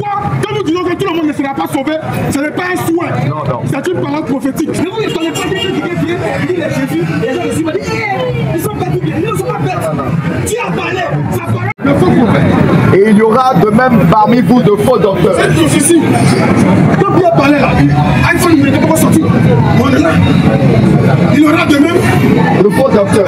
Quand nous disons que tout le monde ne sera pas sauvé, ce n'est pas un souhait. C'est une parole prophétique. Mais vous ne connaissez pas quelqu'un qui vient, il dit les Jésus, les gens ici vont dire, ils sont pas tout bien, ils ne sont pas bêtes. Dieu a parlé, sa parole. Le faux prophète. Et il y aura de même parmi vous de faux docteurs. C'est difficile. Quand Dieu a parlé là, iPhone il n'est pas sorti. On est là. Il y aura de même De faux docteurs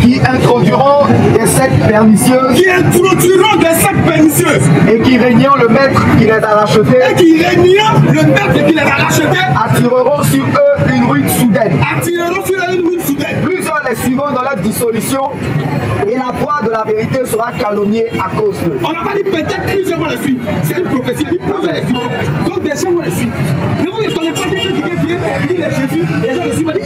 qui introduiront des sectes pernicieuses qui introduiront des sectes pernicieuses et qui régnant le maître qui les a rachetés et qui régnant le maître qui les a rachetés attireront sur eux une ruine soudaine. attireront sur eux une ruine soudaine. Plusieurs les suivront dans leur dissolution et la voix de la vérité sera calomniée à cause d'eux. On n'a pas dit peut-être plusieurs vont les suivre. C'est une prophétie, il dit plusieurs les suivre. Donc des gens vont les suivre. Mais vous ne connaissez pas quelqu'un qui vient, il dit les Jésus, les gens ici vont dire,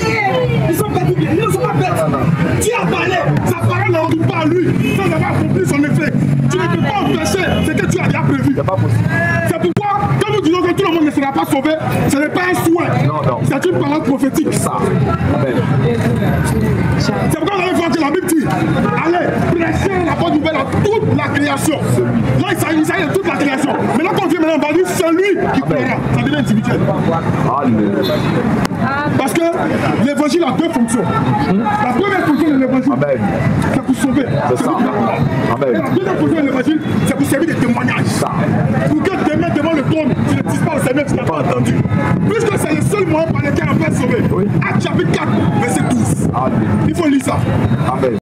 ils sont pas tout bien, ils ne sont pas bêtes. Dieu a parlé, sa parole ne retourne pas à lui sans avoir accompli son effet. Tu ne peux pas empêcher ce que tu as déjà prévu. C'est pas possible. C'est pourquoi, quand nous disons que tout le monde ne sera pas sauvé, ce n'est pas un souhait. C'est une parole prophétique. Ça. Amen. C'est pourquoi on allait voir que la Bible dit, allez, prêchez la bonne nouvelle à toute la création. Là, il s'agit de toute la création. Mais là, quand on vient maintenant, on va dire, c'est lui qui plaira. Ça devient individuel. Parce que l'évangile a deux fonctions. La première fonction de l'évangile, c'est pour sauver. C'est ça. Et la deuxième fonction de l'évangile, c'est pour servir de témoignage. Pour que demain, devant le trône, tu ne dises pas au Seigneur, tu n'as pas entendu. Puisque c'est le seul moyen par lequel on peut sauver. Acte chapitre 4, verset 12. Il faut lire ça. Amen.